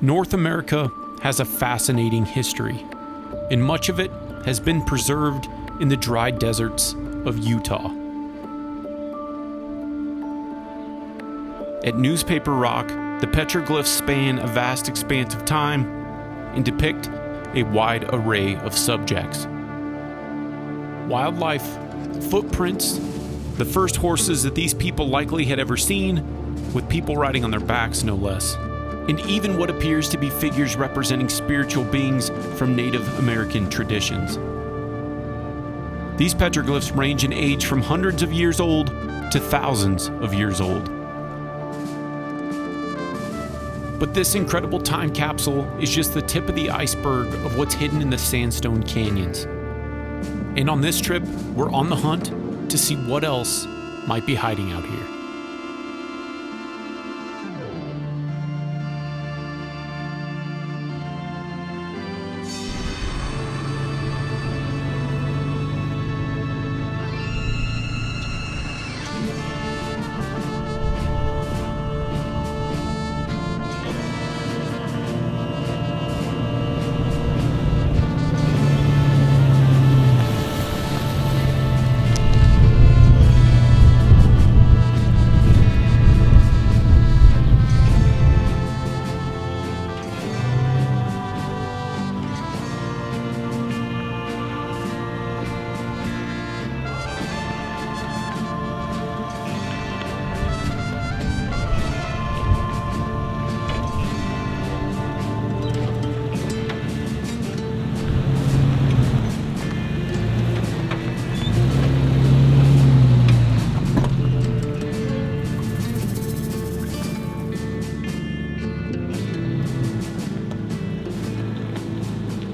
North America has a fascinating history, and much of it has been preserved in the dry deserts of Utah. At Newspaper Rock, the petroglyphs span a vast expanse of time and depict a wide array of subjects. Wildlife, footprints, the first horses that these people likely had ever seen, with people riding on their backs no less, and even what appears to be figures representing spiritual beings from Native American traditions. These petroglyphs range in age from hundreds of years old to thousands of years old. But this incredible time capsule is just the tip of the iceberg of what's hidden in the sandstone canyons. And on this trip, we're on the hunt to see what else might be hiding out here.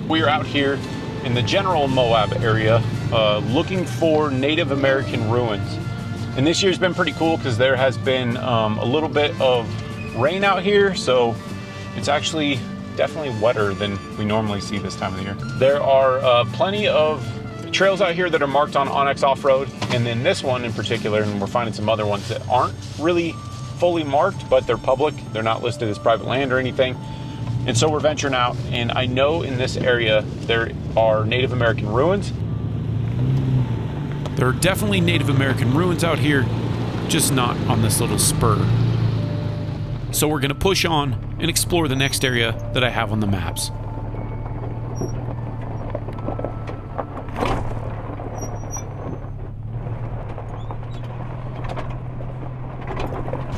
We are out here in the general Moab area looking for Native American ruins. And this year's been pretty cool because there has been a little bit of rain out here, so it's actually definitely wetter than we normally see this time of the year. There are plenty of trails out here that are marked on Onyx Off-Road, and then this one in particular, and we're finding some other ones that aren't really fully marked, but they're public. They're not listed as private land or anything. And so we're venturing out, and I know in this area there are Native American ruins. There are definitely Native American ruins out here, just not on this little spur. So we're going to push on and explore the next area that I have on the maps.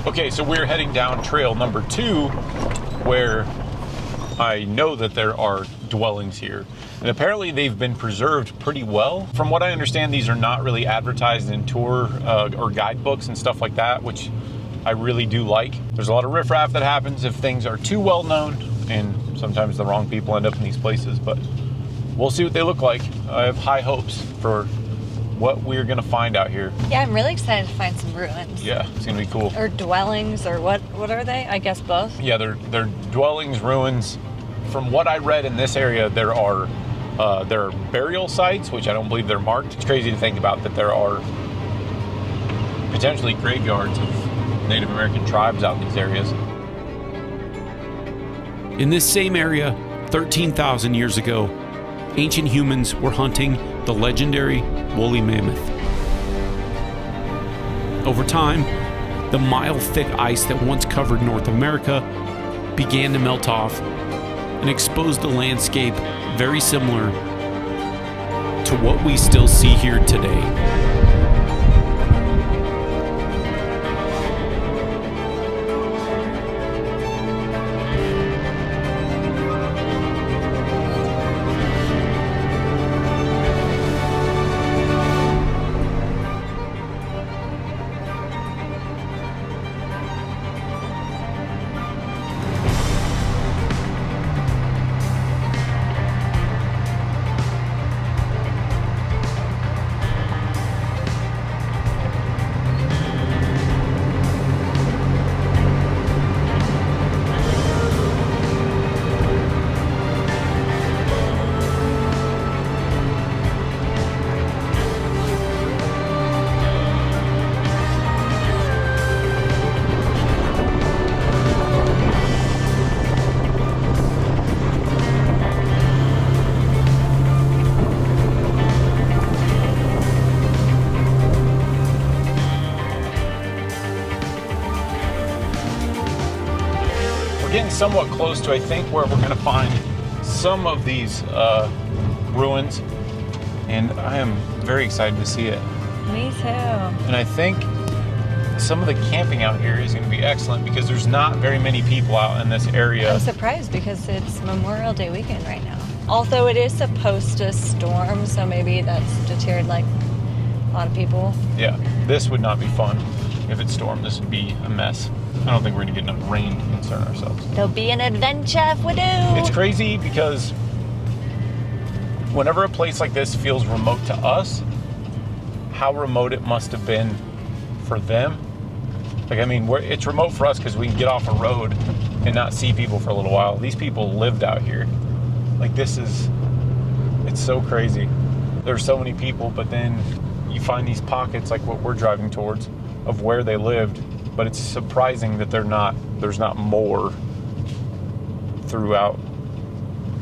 Okay, so we're heading down trail number 2, where I know that there are dwellings here, and apparently they've been preserved pretty well. From what I understand, these are not really advertised in tour or guidebooks and stuff like that, which I really do like. There's a lot of riffraff that happens if things are too well known, and sometimes the wrong people end up in these places, but we'll see what they look like. I have high hopes for what we're gonna find out here. Yeah, I'm really excited to find some ruins. Yeah, it's gonna be cool. Or dwellings, or what are they? I guess both. Yeah, they're dwellings, ruins. From what I read in this area, there are burial sites, which I don't believe they're marked. It's crazy to think about that there are potentially graveyards of Native American tribes out in these areas. In this same area, 13,000 years ago, ancient humans were hunting the legendary woolly mammoth. Over time, the mile-thick ice that once covered North America began to melt off and exposed a landscape very similar to what we still see here today. getting somewhat close to, I think, where we're gonna find some of these ruins, and I am very excited to see it. Me too. And I think some of the camping out here is gonna be excellent because there's not very many people out in this area. I'm surprised because it's Memorial Day weekend right now. Although it is supposed to storm, so maybe that's deterred like a lot of people. Yeah, this would not be fun if it stormed. This would be a mess. I don't think we're gonna get enough rain to concern ourselves. There'll be an adventure if we do. It's crazy because whenever a place like this feels remote to us, how remote it must have been for them. Like, I mean, it's remote for us because we can get off a road and not see people for a little while. These people lived out here. Like, it's so crazy. There's so many people, but then you find these pockets like what we're driving towards of where they lived, but it's surprising that there's not more throughout,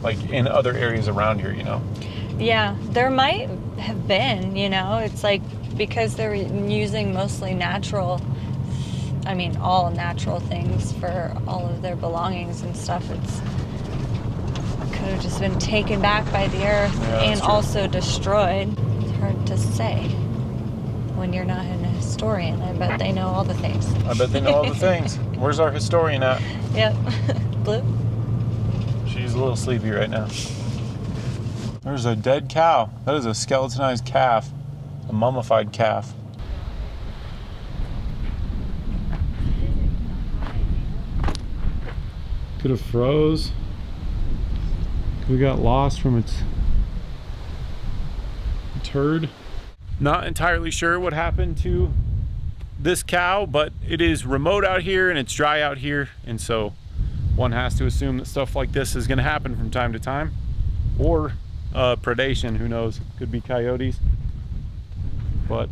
like in other areas around here, you know? Yeah, there might have been, you know, it's like because they're using mostly all natural things for all of their belongings and stuff. It could have just been taken back by the earth and also destroyed. It's hard to say when you're not an historian. I bet they know all the things. I bet they know all the things. Where's our historian at? Yep. Blue? She's a little sleepy right now. There's a dead cow. That is a skeletonized calf. A mummified calf. Could have froze. We got lost from its turd. Not entirely sure what happened to this cow, but it is remote out here and it's dry out here, and so one has to assume that stuff like this is going to happen from time to time, or predation. Who knows? Could be coyotes. But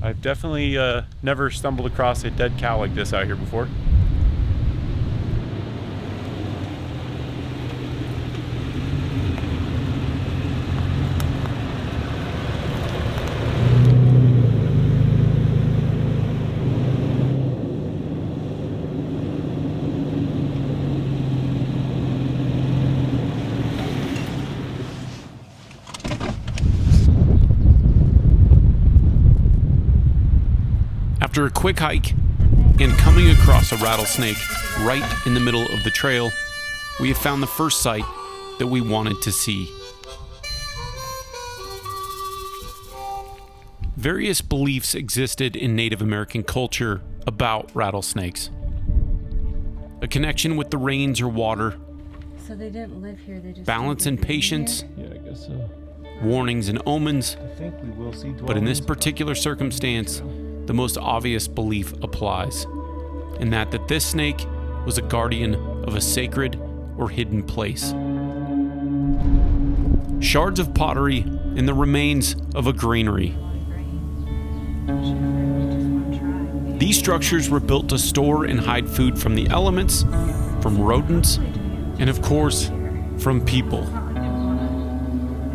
I've definitely never stumbled across a dead cow like this out here before. After a quick hike and coming across a rattlesnake right in the middle of the trail, we have found the first site that we wanted to see. Various beliefs existed in Native American culture about rattlesnakes. A connection with the rains or water, So they didn't live here, they just balance and patience, Yeah, I guess so. warnings and omens, I think we will see but in this particular circumstance, the most obvious belief applies, in that this snake was a guardian of a sacred or hidden place. Shards of pottery and the remains of a granary. These structures were built to store and hide food from the elements, from rodents, and of course, from people.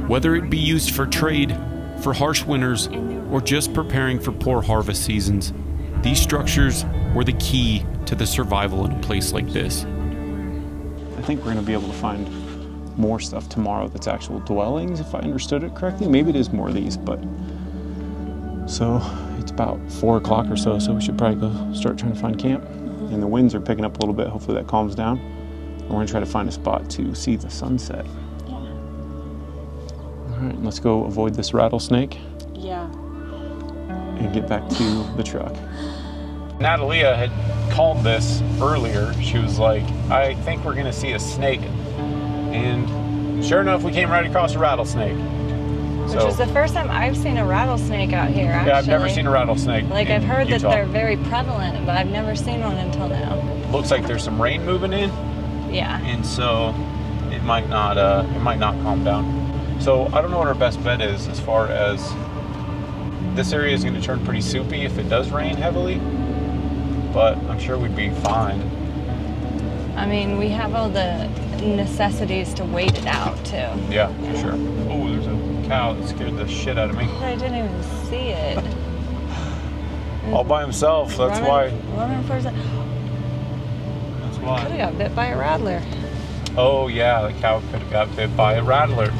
Whether it be used for trade, for harsh winters, or just preparing for poor harvest seasons, these structures were the key to the survival in a place like this. I think we're going to be able to find more stuff tomorrow that's actual dwellings, if I understood it correctly. Maybe it is more of these, but... So, it's about 4 o'clock or so we should probably go start trying to find camp. And the winds are picking up a little bit, hopefully that calms down. And we're going to try to find a spot to see the sunset. Yeah. All right, let's go avoid this rattlesnake. Yeah. And get back to the truck. Natalia had called this earlier. She was like, I think we're gonna see a snake. And sure enough, we came right across a rattlesnake. Which is the first time I've seen a rattlesnake out here, actually. Yeah, I've never seen a rattlesnake. Like, I've heard Utah. that they're very prevalent, but I've never seen one until now. Looks like there's some rain moving in, Yeah. and so it might not calm down. So I don't know what our best bet is as far as this area is going to turn pretty soupy if it does rain heavily, but I'm sure we'd be fine. I mean, we have all the necessities to wait it out, too. Yeah, for sure. Oh, there's a cow that scared the shit out of me. I didn't even see it. All by himself. That's why What? Could have got bit by a rattler. Oh yeah, the cow could have got bit by a rattler.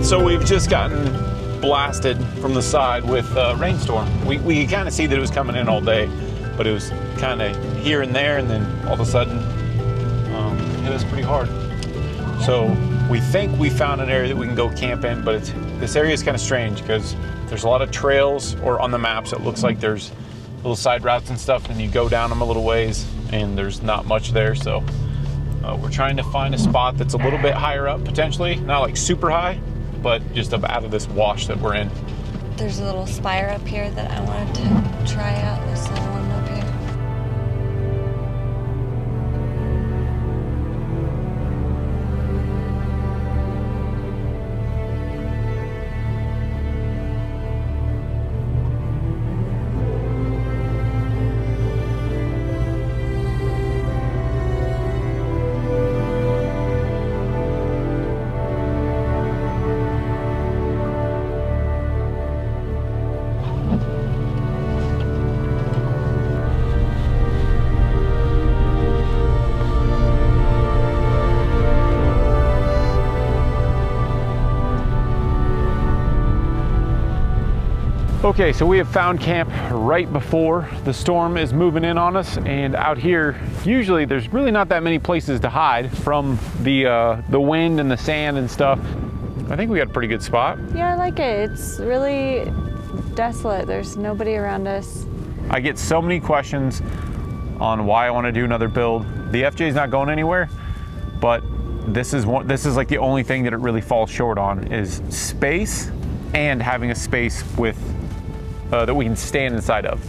So we've just gotten blasted from the side with Rainstorm. We kind of see that it was coming in all day, but it was kind of here and there, and then all of a sudden hit us pretty hard. So we think we found an area that we can go camp in, but this area is kind of strange because there's a lot of trails, or on the maps it looks like there's little side routes and stuff, and you go down them a little ways and there's not much there. So we're trying to find a spot that's a little bit higher up, potentially not like super high, but just up out of this wash that we're in. There's a little spire up here that I wanted to try out, this little one up here. Okay, so we have found camp right before the storm is moving in on us, and out here, usually there's really not that many places to hide from the wind and the sand and stuff. I think we got a pretty good spot. Yeah, I like it. It's really desolate. There's nobody around us. I get so many questions on why I want to do another build. The FJ is not going anywhere, but this is like the only thing that it really falls short on is space, and having a space with that we can stand inside of.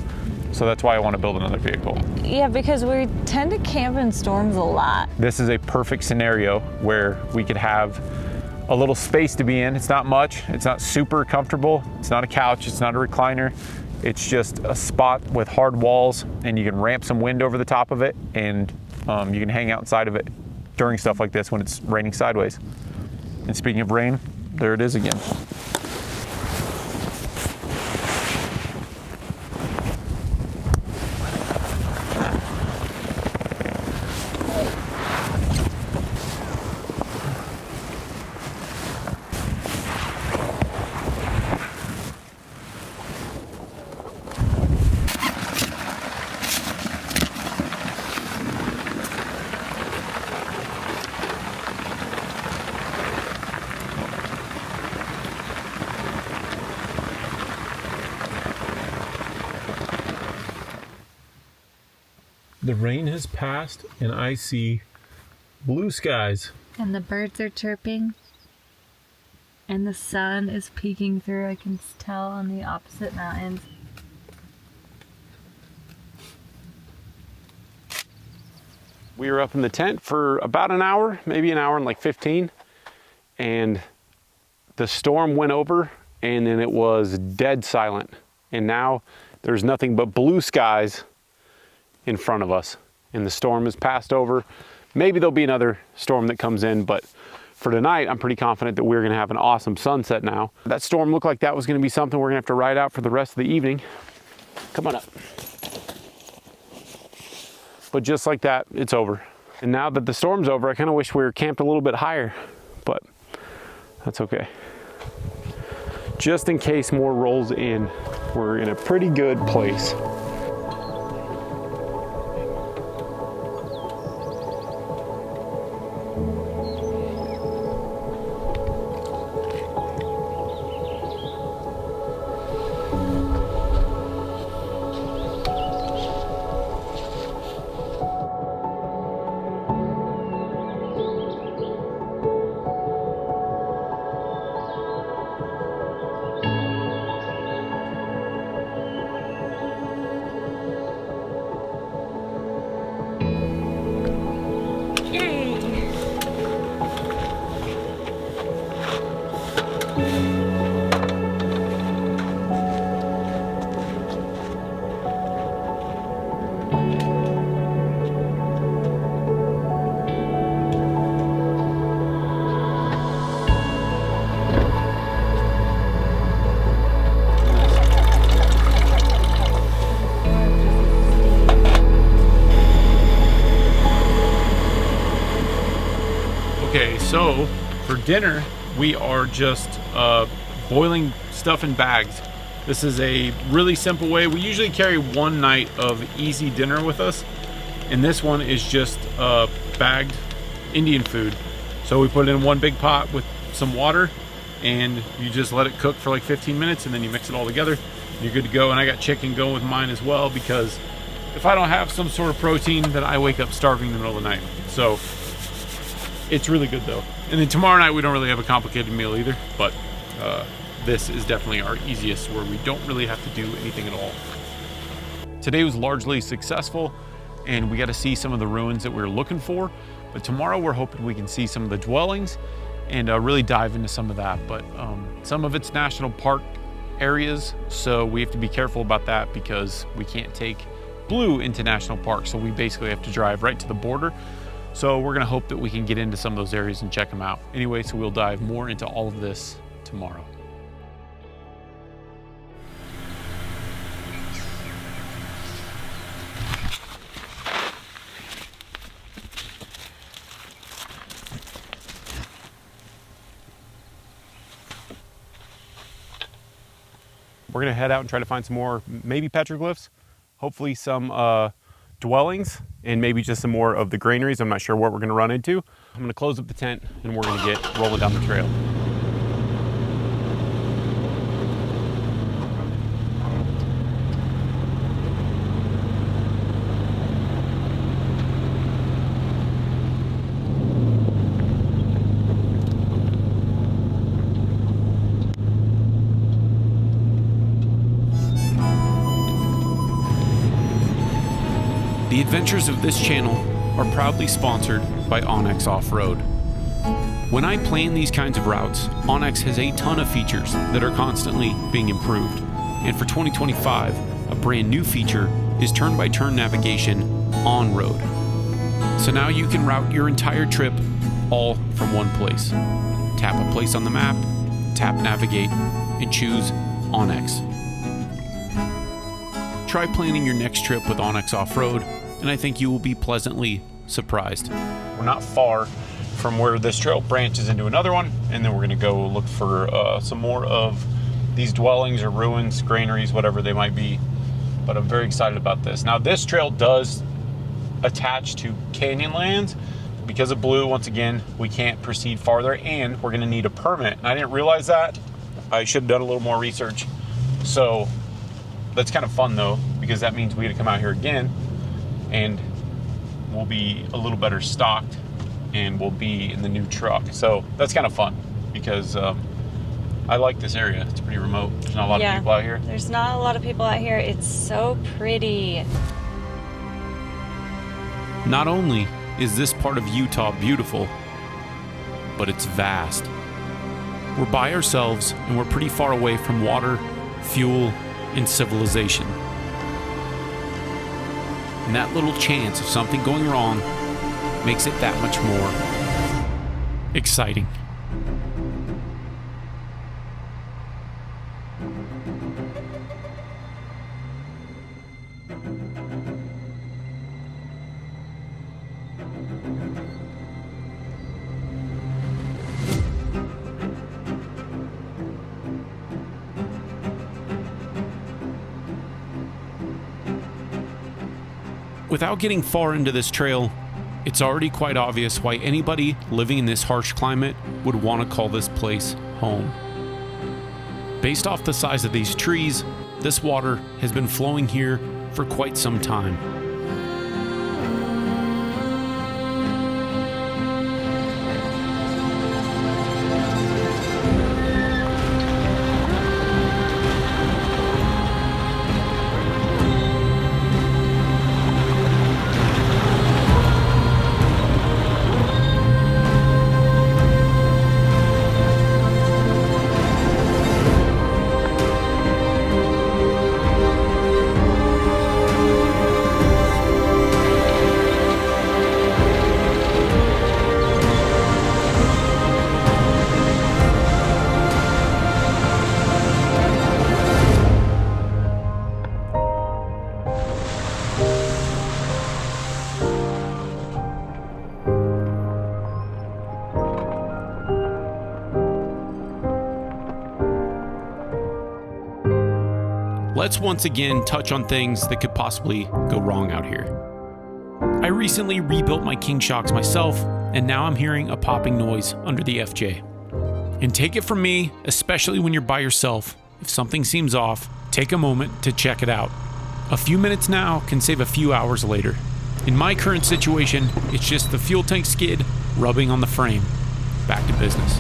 So that's why I want to build another vehicle. Yeah, because we tend to camp in storms a lot. This is a perfect scenario where we could have a little space to be in. It's not much, it's not super comfortable, it's not a couch, it's not a recliner. It's just a spot with hard walls, and you can ramp some wind over the top of it, and you can hang out inside of it during stuff like this when it's raining sideways. And speaking of rain, there it is again. The rain has passed and I see blue skies. And the birds are chirping. And the sun is peeking through, I can tell, on the opposite mountains. We were up in the tent for about an hour, maybe an hour and like 15. And the storm went over, and then it was dead silent. And now there's nothing but blue skies in front of us, and the storm has passed over. Maybe there'll be another storm that comes in, but for tonight, I'm pretty confident that we're gonna have an awesome sunset now. That storm looked like that was gonna be something we're gonna have to ride out for the rest of the evening. Come on up. But just like that, it's over. And now that the storm's over, I kind of wish we were camped a little bit higher, but that's okay. Just in case more rolls in, we're in a pretty good place. Okay, so for dinner, we are just boiling stuff in bags. This is a really simple way. We usually carry one night of easy dinner with us, and this one is just bagged Indian food. So we put it in one big pot with some water, and you just let it cook for like 15 minutes, and then you mix it all together. You're good to go. And I got chicken going with mine as well, because if I don't have some sort of protein, then I wake up starving in the middle of the night. So it's really good though. And then tomorrow night we don't really have a complicated meal either, but this is definitely our easiest, where we don't really have to do anything at all. Today was largely successful, and we got to see some of the ruins that we were looking for. But tomorrow we're hoping we can see some of the dwellings and really dive into some of that. But some of it's national park areas, so we have to be careful about that, because we can't take Blue into national park. So we basically have to drive right to the border. So we're gonna hope that we can get into some of those areas and check them out. Anyway, so we'll dive more into all of this tomorrow. We're gonna head out and try to find some more, maybe petroglyphs, hopefully some dwellings, and maybe just some more of the granaries. I'm not sure what we're gonna run into. I'm gonna close up the tent and we're gonna get rolling down the trail. The adventures of this channel are proudly sponsored by Onyx Off-Road. When I plan these kinds of routes, Onyx has a ton of features that are constantly being improved. And for 2025, a brand new feature is turn-by-turn navigation on-road. So now you can route your entire trip all from one place. Tap a place on the map, tap navigate, and choose Onyx. Try planning your next trip with Onyx Off-Road, and I think you will be pleasantly surprised. We're not far from where this trail branches into another one, and then we're gonna go look for some more of these dwellings or ruins, granaries, whatever they might be. But I'm very excited about this. Now, this trail does attach to Canyonlands. Because of Blue, once again, we can't proceed farther, and we're gonna need a permit. And I didn't realize that. I should have done a little more research. So that's kind of fun though, because that means we had to come out here again, and we'll be a little better stocked, and we'll be in the new truck. So that's kind of fun, because I like this area. It's pretty remote. There's not a lot of people out here. There's not a lot of people out here. It's so pretty. Not only is this part of Utah beautiful, but it's vast. We're by ourselves, and we're pretty far away from water, fuel, and civilization. And that little chance of something going wrong makes it that much more exciting. Without getting far into this trail, it's already quite obvious why anybody living in this harsh climate would want to call this place home. Based off the size of these trees, this water has been flowing here for quite some time. let's once again touch on things that could possibly go wrong out here. I recently rebuilt my King shocks myself, and now I'm hearing a popping noise under the FJ. And take it from me, especially when you're by yourself, if something seems off, take a moment to check it out. A few minutes now can save a few hours later. In my current situation, it's just the fuel tank skid rubbing on the frame. Back to business.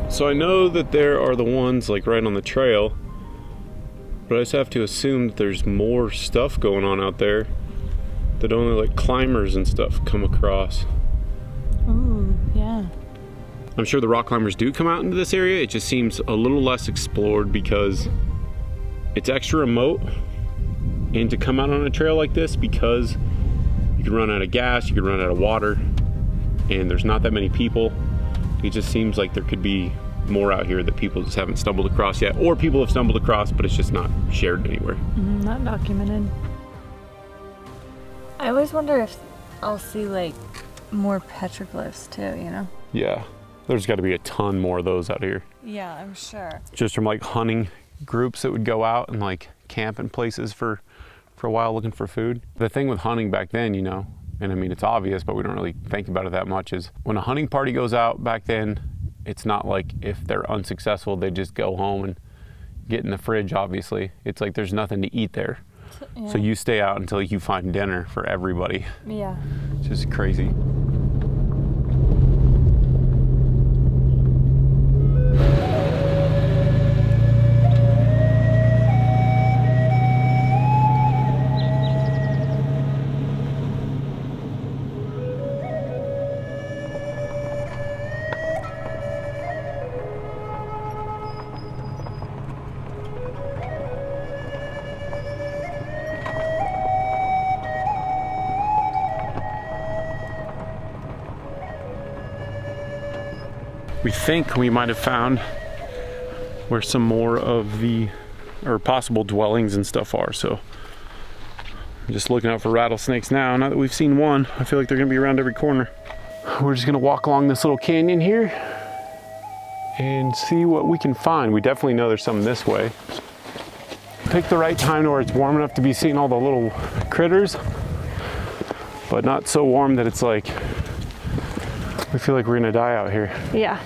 So I know that there are the ones like right on the trail, but I just have to assume that there's more stuff going on out there that only like climbers and stuff come across. Ooh, yeah. I'm sure the rock climbers do come out into this area. It just seems a little less explored because it's extra remote, and to come out on a trail like this, because you can run out of gas, you can run out of water, and there's not that many people. It just seems like there could be more out here that people just haven't stumbled across yet, or people have stumbled across, but it's just not shared anywhere. Not documented. I always wonder if I'll see like more petroglyphs too, you know? Yeah, there's got to be a ton more of those out here. Yeah, I'm sure. Just from like hunting groups that would go out and like camp in places for a while looking for food. The thing with hunting back then, you know, and I mean it's obvious, but we don't really think about it that much, is when a hunting party goes out back then, it's not like if they're unsuccessful, they just go home and get in the fridge, obviously. It's like there's nothing to eat there. Yeah. So you stay out until you find dinner for everybody. Yeah. It's just crazy. We think we might have found where some more of the possible dwellings and stuff are. So I'm just looking out for rattlesnakes now. Now that we've seen one, I feel like they're gonna be around every corner. We're just gonna walk along this little canyon here and see what we can find. We definitely know there's some this way. Pick the right time to where it's warm enough to be seeing all the little critters, but not so warm that it's like we feel like we're gonna die out here. Yeah.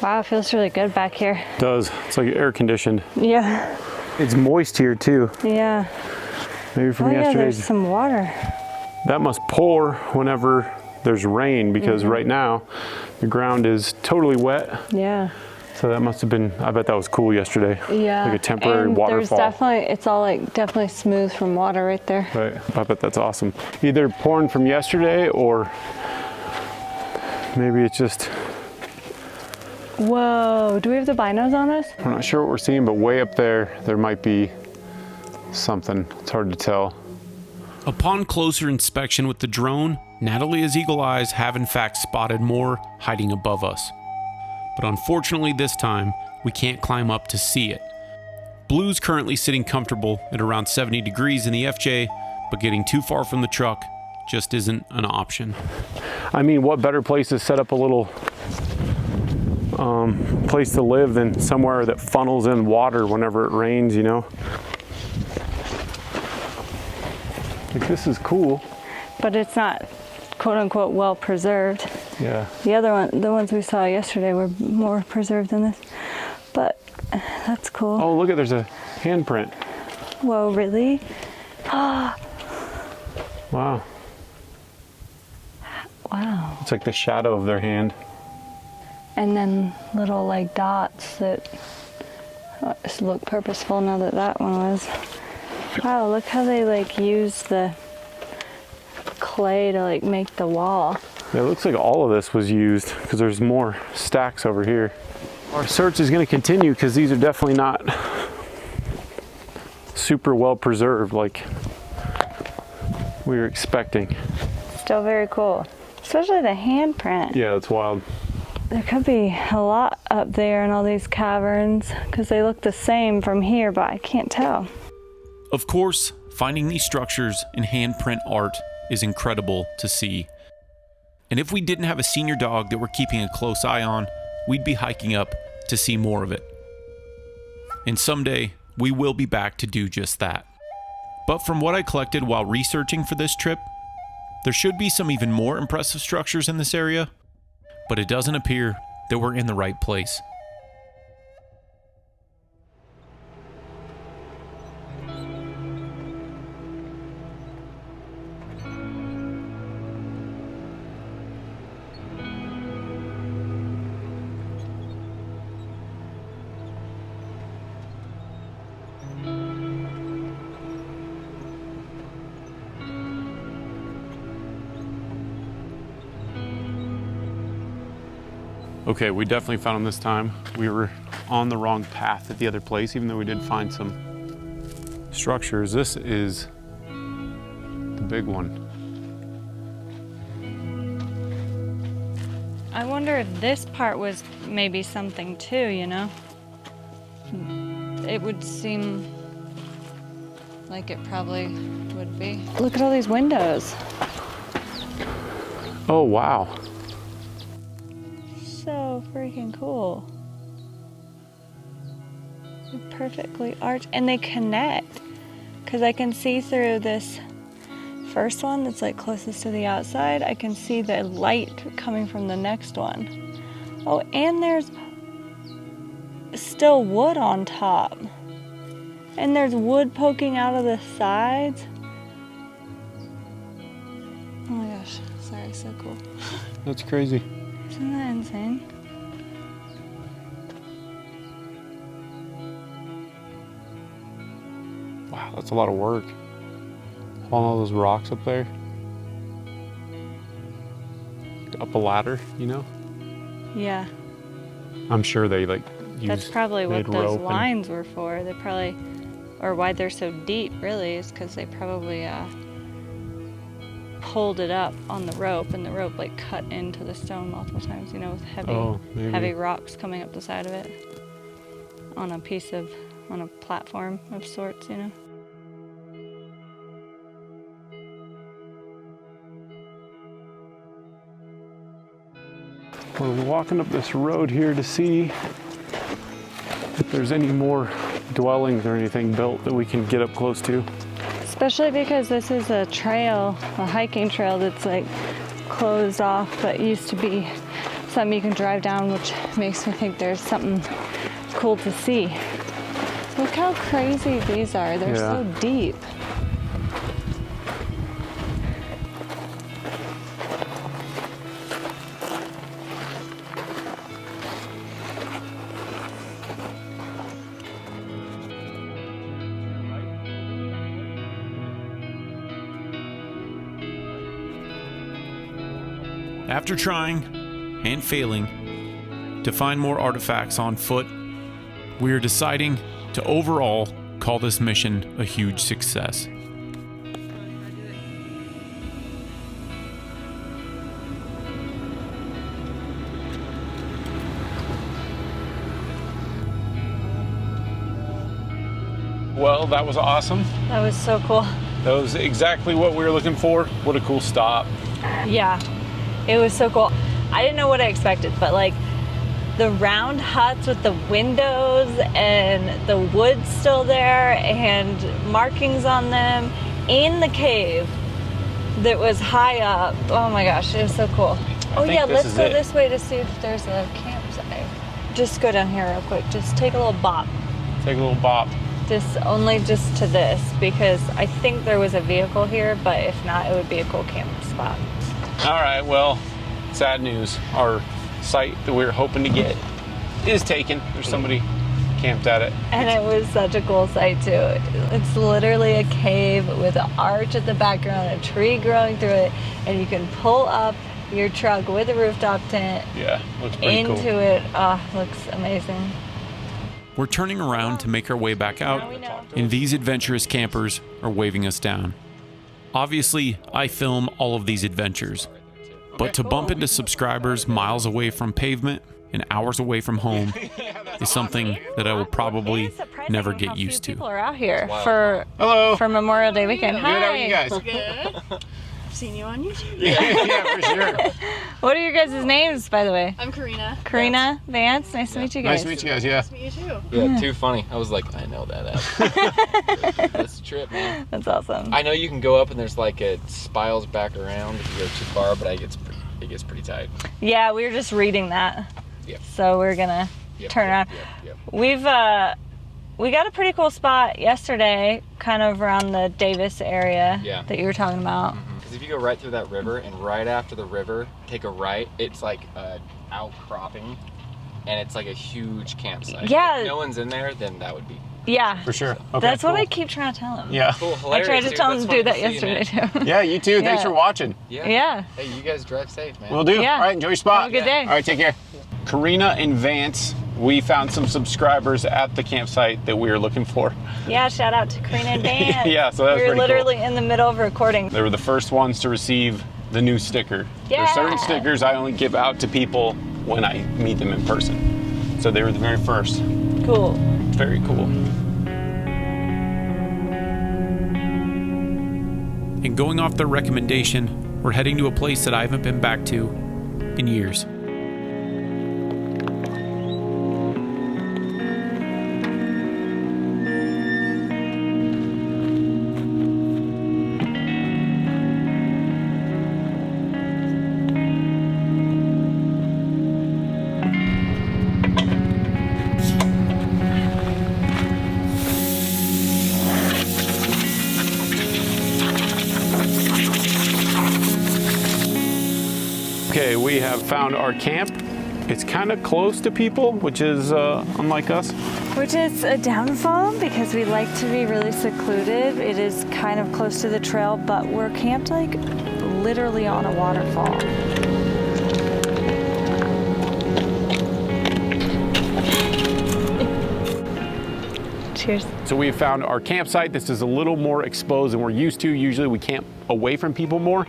Wow, it feels really good back here. It does. It's like air conditioned. Yeah. It's moist here too. Yeah. Maybe from Oh yeah, yesterday's. there's some water. That must pour whenever there's rain, because right now the ground is totally wet. Yeah. So that must have been, I bet that was cool yesterday. Yeah. Like a temporary and waterfall. There's definitely, it's all like definitely smooth from water right there. Right, I bet that's awesome. Either pouring from yesterday, or maybe it's just, Whoa, do we have the binos on us? we're not sure what we're seeing, but way up there might be something. It's hard to tell. Upon closer inspection with the drone, Natalia's eagle eyes have in fact spotted more hiding above us. But unfortunately this time, we can't climb up to see it. Blue's currently sitting comfortable at around 70 degrees in the FJ, but getting too far from the truck just isn't an option. I mean, what better place to set up a little place to live than somewhere that funnels in water whenever it rains, you know? Like, this is cool. But it's not quote unquote well preserved. Yeah. The ones we saw yesterday were more preserved than this. But that's cool. Oh, look, there's a handprint. Whoa, really? Wow. Wow. It's like the shadow of their hand. And then little like dots that Just look purposeful now that that one was. Wow, look how they like use the clay to like make the wall. Yeah, it looks like all of this was used because there's more stacks over here. Our search is going to continue because these are definitely not super well preserved like we were expecting. Still very cool, especially the handprint. Yeah, that's wild. There could be a lot up there in all these caverns because they look the same from here, but I can't tell. Of course, finding these structures in handprint art is incredible to see. And if we didn't have a senior dog that we're keeping a close eye on, we'd be hiking up to see more of it. And someday, we will be back to do just that. But from what I collected while researching for this trip, there should be some even more impressive structures in this area, but it doesn't appear that we're in the right place. Okay, we definitely found them this time. We were on the wrong path at the other place, even though we did find some structures. This is the big one. I wonder if this part was maybe something too, you know? It would seem like it probably would be. Look at all these windows. Oh, wow. So freaking cool. They're perfectly arched and they connect because I can see through this first one that's like closest to the outside. I can see the light coming from the next one. Oh, and there's still wood on top and there's wood poking out of the sides. Oh my gosh, sorry, so cool. That's crazy. Isn't that insane? Wow, that's a lot of work. All those rocks up there. Up a ladder, you know? Yeah. I'm sure they like used. That's probably what made those rope lines were for. They probably, or why they're so deep really, is because they probably pulled it up on the rope and the rope like cut into the stone multiple times, you know, with heavy rocks coming up the side of it on a platform of sorts, you know. We're walking up this road here to see if there's any more dwellings or anything built that we can get up close to. Especially because this is a trail, a hiking trail that's like closed off, but used to be something you can drive down, which makes me think there's something cool to see. Look how crazy these are. They're so deep. After trying and failing to find more artifacts on foot, we are deciding to overall call this mission a huge success. Well, that was awesome. That was so cool. That was exactly what we were looking for. What a cool stop. Yeah, it was so cool. I didn't know what I expected, but like the round huts with the windows and the wood still there and markings on them in the cave that was high up. Oh my gosh, it was so cool. Oh yeah, let's go this way to see if there's a campsite. Just go down here real quick. Just take a little bop. Take a little bop. Only to this, because I think there was a vehicle here, but if not, it would be a cool camp spot. All right, well, sad news. Our site that we were hoping to get is taken. There's somebody camped at it. And it was such a cool sight too. It's literally a cave with an arch at the background, a tree growing through it, and you can pull up your truck with a rooftop tent Yeah, looks pretty cool. into it. Oh, looks amazing. We're turning around to make our way back out, and these adventurous campers are waving us down. Obviously, I film all of these adventures, but to bump into subscribers miles away from pavement and hours away from home is something that I will probably never get used to. People are out here Hello. for Memorial Day weekend. Good, how are you Hi. guys? Good. I've seen you on YouTube. Yeah, for sure. What are your guys' names, by the way? I'm Karina. Karina, Vance. Nice to meet you guys. Nice to meet you guys, yeah. Nice to meet you too. Yeah, too funny. I was like, I know that. That's a trip, man. That's awesome. I know you can go up and there's like it spirals back around if you go too far, but it gets pretty tight. Yeah, we were just reading that. Yep. So we're gonna turn around. Yep. We got a pretty cool spot yesterday, kind of around the Davis area that you were talking about. Because if you go right through that river and right after the river, take a right, it's like an outcropping and it's like a huge campsite. Yeah. If no one's in there, then that would be Yeah. For sure. Okay, That's what cool. I keep trying to tell him. Yeah. cool. I Hilarious, tried to dude. tell him That's to do fun that see you, man. yesterday too. Yeah, you too. Thanks Yeah. for watching. Yeah. Hey, you guys drive safe, man. Will do. Yeah. All right, enjoy your spot. Have a good day. All right, take care. Karina and Vance, we found some subscribers at the campsite that we were looking for. Yeah, shout out to Karina and Dan. Yeah, so that was we were pretty cool. literally in the middle of recording. They were the first ones to receive the new sticker. Yeah. There's certain stickers I only give out to people when I meet them in person. So they were the very first. Cool. Very cool. And going off their recommendation, we're heading to a place that I haven't been back to in years. Okay, we have found our camp. It's kind of close to people, which is unlike us. Which is a downfall because we like to be really secluded. It is kind of close to the trail, but we're camped like literally on a waterfall. Cheers. So we have found our campsite. This is a little more exposed than we're used to. Usually we camp away from people more.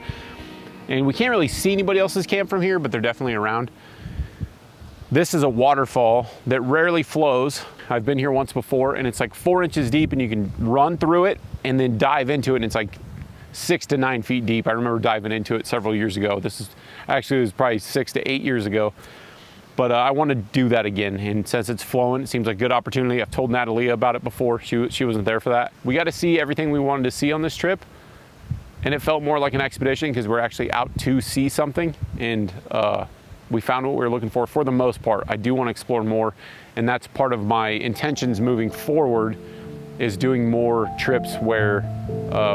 And we can't really see anybody else's camp from here, but they're definitely around. This is a waterfall that rarely flows. I've been here once before and it's like 4 inches deep and you can run through it and then dive into it and it's like 6 to 9 feet deep. I remember diving into it several years ago. This is actually, it was probably 6 to 8 years ago. But I want to do that again. And since it's flowing, it seems like a good opportunity. I've told Natalia about it before. She wasn't there for that. We got to see everything we wanted to see on this trip. And it felt more like an expedition because we're actually out to see something. And we found what we were looking for the most part. I do want to explore more. And that's part of my intentions moving forward is doing more trips where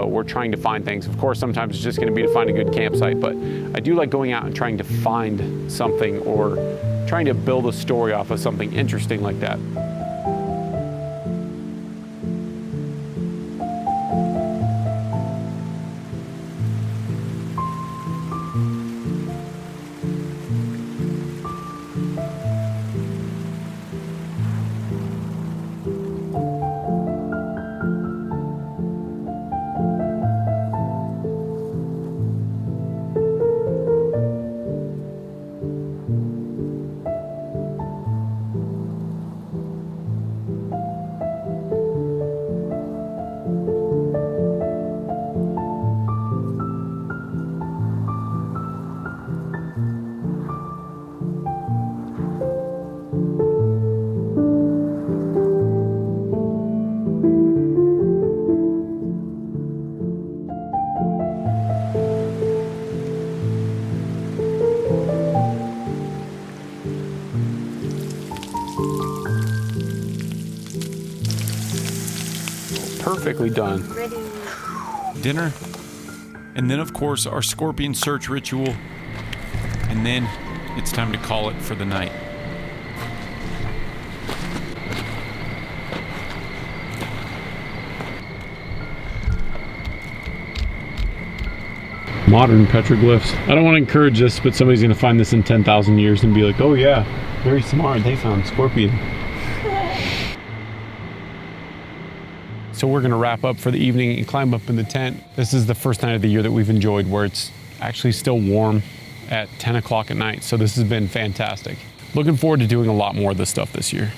we're trying to find things. Of course, sometimes it's just going to be to find a good campsite, but I do like going out and trying to find something or trying to build a story off of something interesting like that. Perfectly done. Ready. Dinner, and then of course our scorpion search ritual, and then it's time to call it for the night. Modern petroglyphs. I don't want to encourage this, but somebody's going to find this in 10,000 years and be like, oh yeah, very smart, they found scorpion. So we're going to wrap up for the evening and climb up in the tent. This is the first night of the year that we've enjoyed where it's actually still warm at 10 o'clock at night. So this has been fantastic. Looking forward to doing a lot more of this stuff this year.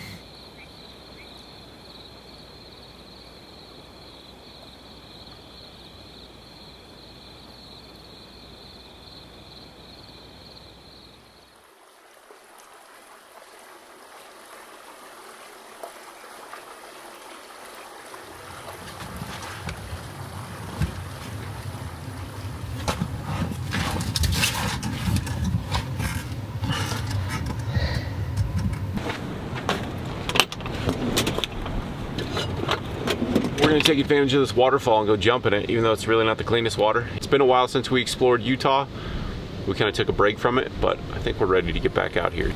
We're going to take advantage of this waterfall and go jump in it, even though it's really not the cleanest water. It's been a while since we explored Utah. We kind of took a break from it, but I think we're ready to get back out here.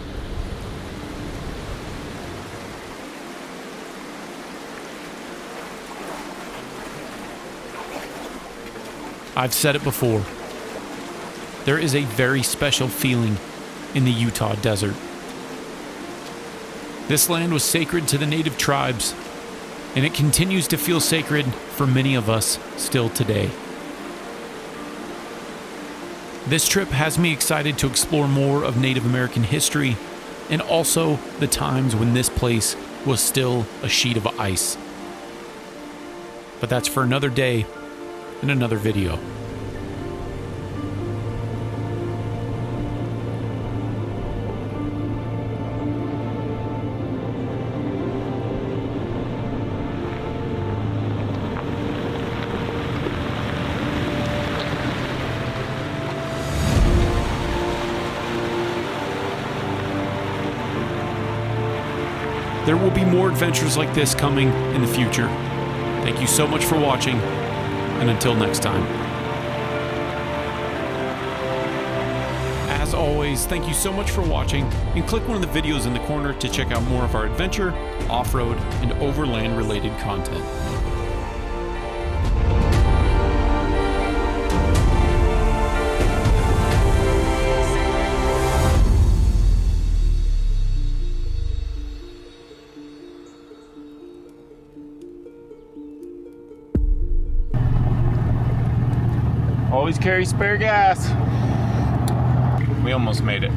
I've said it before. There is a very special feeling in the Utah desert. This land was sacred to the native tribes, and it continues to feel sacred for many of us still today. This trip has me excited to explore more of Native American history and also the times when this place was still a sheet of ice. But that's for another day and another video. There will be more adventures like this coming in the future. Thank you so much for watching, and until next time. As always, thank you so much for watching, and click one of the videos in the corner to check out more of our adventure, off-road, and overland related content. Always carry spare gas. We almost made it.